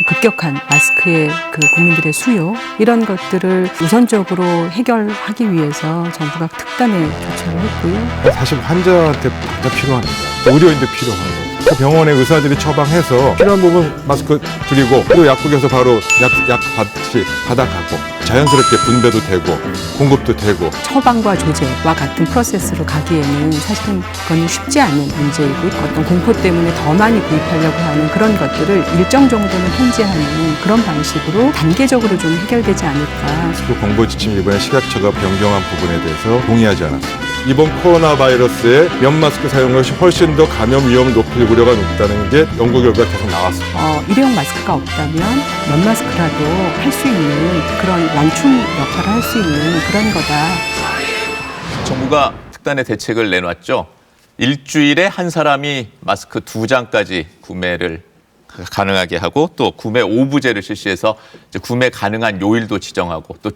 급격한 마스크의 국민들의 수요 이런 것들을 우선적으로 해결하기 위해서 정부가 특단의 조처를 했고요. 사실 환자한테 당장 필요합니다. 의료인도 필요하고 병원의 의사들이 처방해서 필요한 부분 마스크 드리고 그리고 약국에서 바로 약 받아가고 자연스럽게 분배도 되고 공급도 되고 처방과 조제와 같은 프로세스로 가기에는 사실은 그건 쉽지 않은 문제이고 어떤 공포 때문에 더 많이 구입하려고 하는 그런 것들을 일정 정도는 통제하는 그런 방식으로 단계적으로 좀 해결되지 않을까. 그 공보 지침 이번에 식약처가 변경한 부분에 대해서 동의하지 않았습니다. 이번 코로나 바이러스에 면 마스크 사용 것이 훨씬 더 감염 위험을 높일 우려가 높다는 게 연구 결과가 계속 나왔습니다. 일회용 마스크가 없다면 면 마스크라도 할 수 있는 그런 완충 역할을 할 수 있는 그런 거다. 정부가 특단의 대책을 내놨죠. 일주일에 한 사람이 마스크 2장까지 구매를 가능하게 하고 또 구매 오부제를 실시해서 이제 구매 가능한 요일도 지정하고 또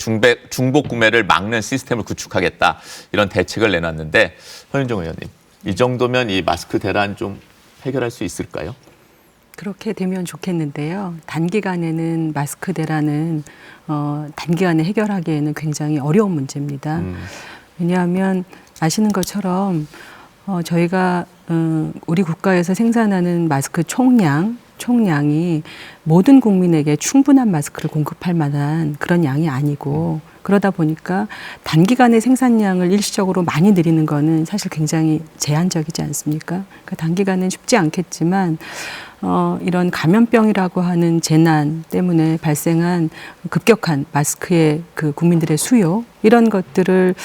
중복 구매를 막는 시스템을 구축하겠다 이런 대책을 내놨는데 허윤정 의원님 이 정도면 이 마스크 대란 좀 해결할 수 있을까요? 그렇게 되면 좋겠는데요. 단기간에는 마스크 대란은 단기간에 해결하기에는 굉장히 어려운 문제입니다. 왜냐하면 아시는 것처럼 저희가 우리 국가에서 생산하는 마스크 총량이 모든 국민에게 충분한 마스크를 공급할 만한 그런 양이 아니고 그러다 보니까 단기간에 생산량을 일시적으로 많이 늘리는 거는 사실 굉장히 제한적이지 않습니까? 그러니까 단기간은 쉽지 않겠지만 이런 감염병이라고 하는 재난 때문에 발생한 급격한 마스크의 국민들의 수요 이런 것들을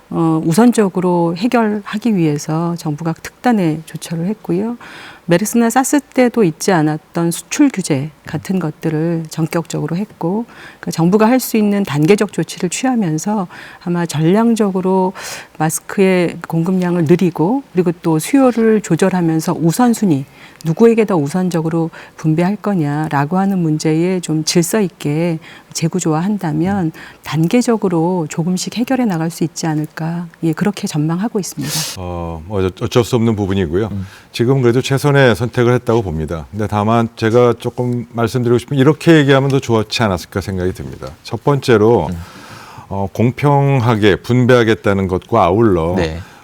우선적으로 해결하기 위해서 정부가 특단의 조처를 했고요. 메르스나 사스 때도 있지 않았던 수출 규제 같은 것들을 전격적으로 했고 그러니까 정부가 할 수 있는 단계적 조치를 취하면서 아마 전량적으로 마스크의 공급량을 늘리고 그리고 또 수요를 조절하면서 우선순위 누구에게 더 우선적으로 분배할 거냐라고 하는 문제에 좀 질서 있게 재구조화한다면 단계적으로 조금씩 해결해 나갈 수 있지 않을까 그렇게 전망하고 있습니다. 어쩔 수 없는 부분이고요. 지금 그래도 최선의 선택을 했다고 봅니다. 근데 다만 제가 조금 말씀드리고 싶은 이렇게 얘기하면 더 좋지 않았을까 생각이 듭니다. 첫 번째로 공평하게 분배하겠다는 것과 아울러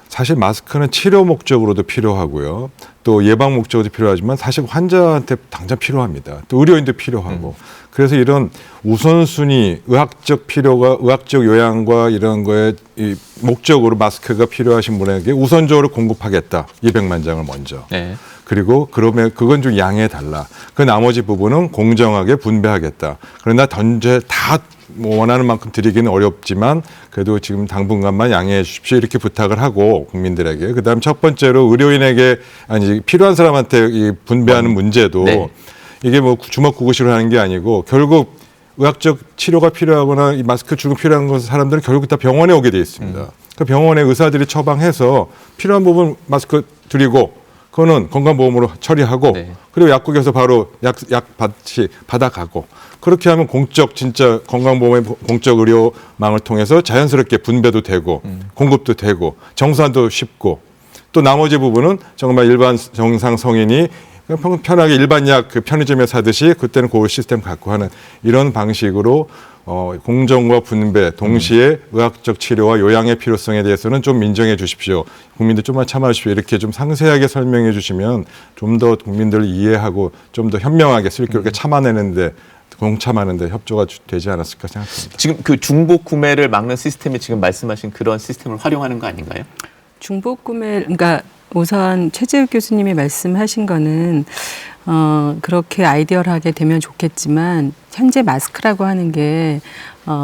사실 마스크는 치료 목적으로도 필요하고요. 또 예방 목적으로도 필요하지만 사실 환자한테 당장 필요합니다. 또 의료인도 필요하고. 그래서 이런 우선순위, 의학적 요양과 이런 거에 이 목적으로 마스크가 필요하신 분에게 우선적으로 공급하겠다. 200만 장을 먼저. 네. 그리고 그러면 그건 좀 양해 달라. 그 나머지 부분은 공정하게 분배하겠다. 그러나 던제 다 원하는 만큼 드리기는 어렵지만 그래도 지금 당분간만 양해해 주십시오 이렇게 부탁을 하고 국민들에게 그다음 첫 번째로 의료인에게 아니 필요한 사람한테 이 분배하는 문제도 이게 뭐 주먹구구식으로 하는 게 아니고 결국 의학적 치료가 필요하거나 이 마스크 주고 필요한 것은 사람들은 결국 다 병원에 오게 돼 있습니다. 그 병원에 의사들이 처방해서 필요한 부분 마스크 드리고 그거는 건강보험으로 처리하고 그리고 약국에서 바로 약 받아가고 그렇게 하면 진짜 건강보험의 공적 의료망을 통해서 자연스럽게 분배도 되고 공급도 되고 정산도 쉽고 또 나머지 부분은 정말 일반 정상 성인이 편하게 일반 약 편의점에 사듯이 그때는 그 시스템 갖고 하는 이런 방식으로 공정과 분배 동시에 의학적 치료와 요양의 필요성에 대해서는 좀 인정해 주십시오. 국민들 좀만 참아 주십시오. 이렇게 좀 상세하게 설명해 주시면 좀 더 국민들을 이해하고 좀 더 현명하게 슬기롭게 참아내는데 공참하는데 협조가 되지 않았을까 생각합니다. 지금 그 중복 구매를 막는 시스템이 지금 말씀하신 그런 시스템을 활용하는 거 아닌가요? 중복 구매, 그러니까 우선 최재욱 교수님이 말씀하신 거는 그렇게 아이디어하게 되면 좋겠지만 현재 마스크라고 하는 게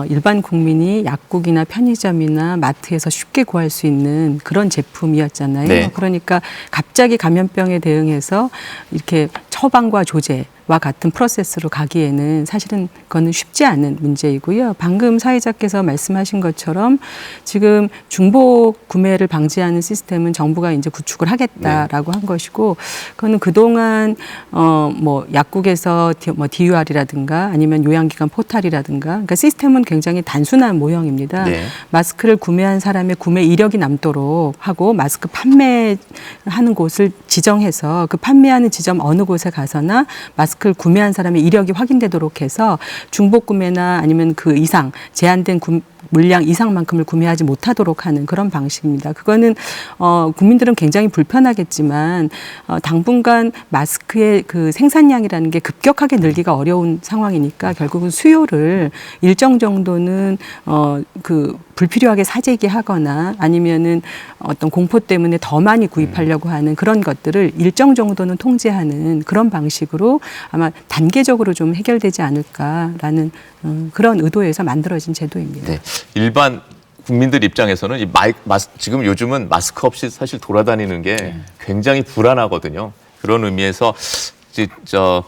일반 국민이 약국이나 편의점이나 마트에서 쉽게 구할 수 있는 그런 제품이었잖아요. 네. 그러니까 갑자기 감염병에 대응해서 이렇게 처방과 조제와 같은 프로세스로 가기에는 사실은 그거는 쉽지 않은 문제이고요. 방금 사회자께서 말씀하신 것처럼 지금 중복 구매를 방지하는 시스템은 정부가 이제 구축을 하겠다라고 한 것이고 그거는 그동안 뭐 약국에서 DUR이라든가 아니면 아니면 요양기관 포탈이라든가, 그러니까 시스템은 굉장히 단순한 모형입니다. 네. 마스크를 구매한 사람의 구매 이력이 남도록 하고 마스크 판매하는 곳을 지정해서 그 판매하는 지점 어느 곳에 가서나 마스크를 구매한 사람의 이력이 확인되도록 해서 중복 구매나 아니면 그 이상 제한된 물량 이상만큼을 구매하지 못하도록 하는 그런 방식입니다. 그거는 국민들은 굉장히 불편하겠지만 당분간 마스크의 그 생산량이라는 게 급격하게 늘기가 어려운 상황이니까 결국은 수요를 일정 정도는 그 불필요하게 사재기하거나 아니면은 어떤 공포 때문에 더 많이 구입하려고 하는 그런 것들을 일정 정도는 통제하는 그런 방식으로 아마 단계적으로 좀 해결되지 않을까라는 그런 의도에서 만들어진 제도입니다. 네. 일반 국민들 입장에서는 지금 요즘은 마스크 없이 사실 돌아다니는 게 굉장히 불안하거든요. 그런 의미에서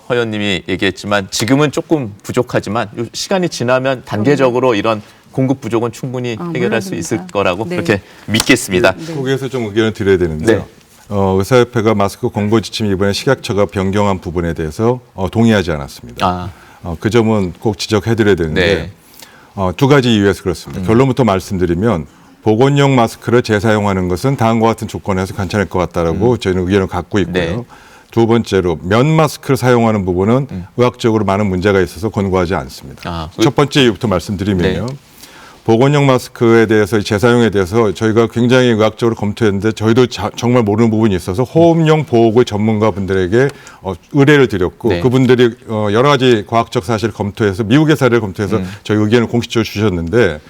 허연님이 얘기했지만 지금은 조금 부족하지만 시간이 지나면 단계적으로 이런 공급 부족은 충분히 해결할 수 있을 거라고 네. 그렇게 믿겠습니다. 거기에서 좀 의견을 드려야 되는데요. 네. 의사협회가 마스크 권고 지침 이번에 식약처가 변경한 부분에 대해서 동의하지 않았습니다. 그 점은 꼭 지적해드려야 되는데 네. 두 가지 이유에서 그렇습니다. 결론부터 말씀드리면 보건용 마스크를 재사용하는 것은 다음과 같은 조건에서 괜찮을 것 같다라고 저희는 의견을 갖고 있고요. 네. 두 번째로 면 마스크를 사용하는 부분은 의학적으로 많은 문제가 있어서 권고하지 않습니다. 첫 번째 이유부터 말씀드리면요. 네. 보건용 마스크에 대해서 재사용에 대해서 저희가 굉장히 의학적으로 검토했는데 저희도 정말 모르는 부분이 있어서 호흡용 보호구 전문가분들에게 의뢰를 드렸고 네. 그분들이 여러 가지 과학적 사실을 검토해서 미국의 사례를 검토해서 저희 의견을 공식적으로 주셨는데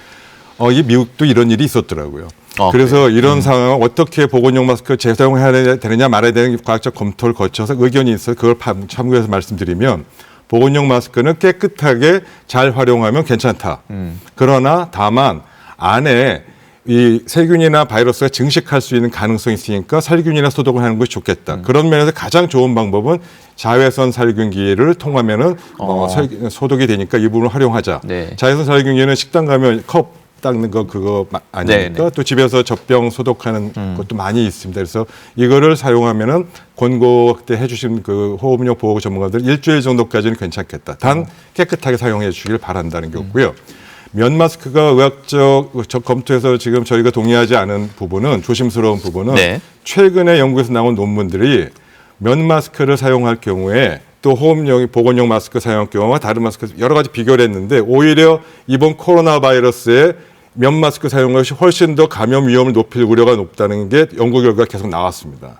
이 미국도 이런 일이 있었더라고요. 그래서 이런 상황을 어떻게 보건용 마스크 재사용해야 되느냐 말아야 되는 과학적 검토를 거쳐서 의견이 있어서 그걸 참고해서 말씀드리면 보건용 마스크는 깨끗하게 잘 활용하면 괜찮다. 그러나 다만 안에 이 세균이나 바이러스가 증식할 수 있는 가능성이 있으니까 살균이나 소독을 하는 것이 좋겠다. 그런 면에서 가장 좋은 방법은 자외선 살균기를 통하면은 소독이 되니까 이 부분을 활용하자. 네. 자외선 살균기는 식당 가면 컵 닦는 거 그거 아니니까 또 집에서 젖병 소독하는 것도 많이 있습니다. 그래서 이거를 사용하면은 권고 때 해주신 그 호흡용 보호구 전문가들 일주일 정도까지는 괜찮겠다. 단 깨끗하게 사용해 주시길 바란다는 게 없고요. 면 마스크가 의학적 검토에서 지금 저희가 동의하지 않은 부분은 조심스러운 부분은 네. 최근에 연구에서 나온 논문들이 면 마스크를 사용할 경우에 또 호흡용, 보건용 마스크 사용할 경우와 다른 마스크 여러 가지 비교를 했는데 오히려 이번 코로나 바이러스에 면 마스크 사용 것이 훨씬 더 감염 위험을 높일 우려가 높다는 게 연구 결과가 계속 나왔습니다.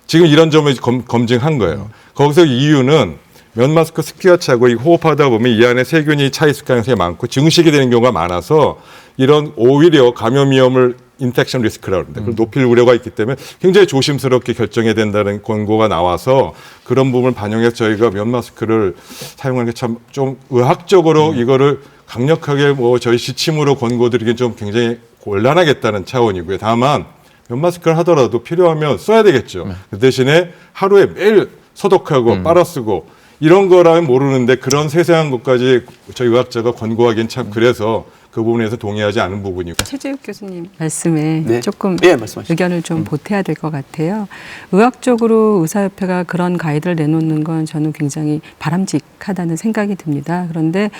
지금 이런 점을 검증한 거예요. 거기서 이유는 면 마스크 습기가 차고 호흡하다 보면 이 안에 세균이 차 있을 가능성이 많고 증식이 되는 경우가 많아서 이런 오히려 감염 위험을 인펙션 리스크라고 합니다. 그걸 높일 우려가 있기 때문에 굉장히 조심스럽게 결정해야 된다는 권고가 나와서 그런 부분을 반영해서 저희가 면 마스크를 사용하는 게 참 좀 의학적으로 이거를 강력하게 저희 지침으로 권고드리기는 좀 굉장히 곤란하겠다는 차원이고요. 다만 면 마스크를 하더라도 필요하면 써야 되겠죠. 그 대신에 하루에 매일 소독하고 빨아 쓰고 이런 거라면 모르는데 그런 세세한 것까지 저희 의학자가 권고하기는 참 그래서 그 부분에서 동의하지 않은 부분이고. 최재욱 교수님 말씀에 네. 조금 말씀하시죠. 의견을 좀 보태야 될 것 같아요. 의학적으로 의사협회가 그런 가이드를 내놓는 건 저는 굉장히 바람직하다는 생각이 듭니다. 그런데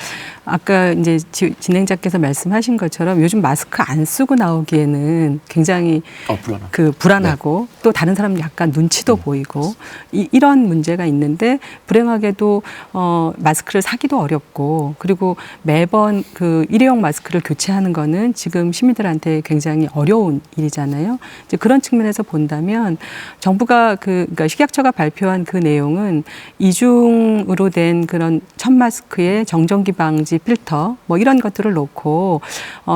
아까 이제 진행자께서 말씀하신 것처럼 요즘 마스크 안 쓰고 나오기에는 굉장히 불안하고 또 다른 사람 약간 눈치도 보이고 이런 문제가 있는데 불행하게도 마스크를 사기도 어렵고 그리고 매번 그 일회용 마스크를 교체하는 거는 지금 시민들한테 굉장히 어려운 일이잖아요. 이제 그런 측면에서 본다면 정부가 그러니까 식약처가 발표한 그 내용은 이중으로 된 그런 천 마스크에 정전기 방지 필터 뭐 이런 것들을 놓고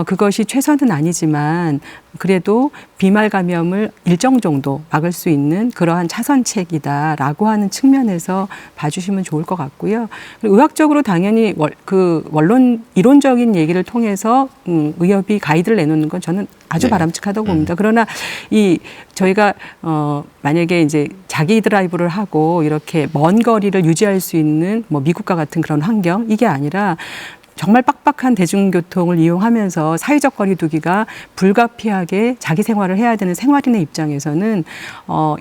그것이 최선은 아니지만 그래도 비말 감염을 일정 정도 막을 수 있는 그러한 차선책이다라고 하는 측면에서 봐주시면 좋을 것 같고요. 그리고 의학적으로 당연히 이론적인 얘기를 통해서 의협이 가이드를 내놓는 건 저는 아주 바람직하다고 봅니다. 그러나 저희가 만약에 이제 자기 드라이브를 하고 이렇게 먼 거리를 유지할 수 있는 뭐 미국과 같은 그런 환경 이게 아니라 정말 빡빡한 대중교통을 이용하면서 사회적 거리두기가 불가피하게 자기 생활을 해야 되는 생활인의 입장에서는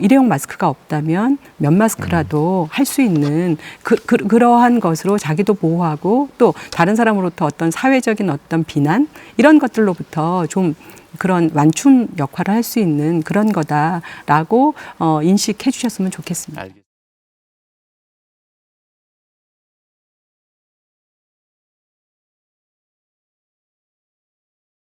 일회용 마스크가 없다면 면 마스크라도 할 수 있는 그러한 것으로 자기도 보호하고 또 다른 사람으로부터 어떤 사회적인 어떤 비난 이런 것들로부터 좀 그런 완충 역할을 할 수 있는 그런 거다라고 인식해 주셨으면 좋겠습니다. 알겠습니다.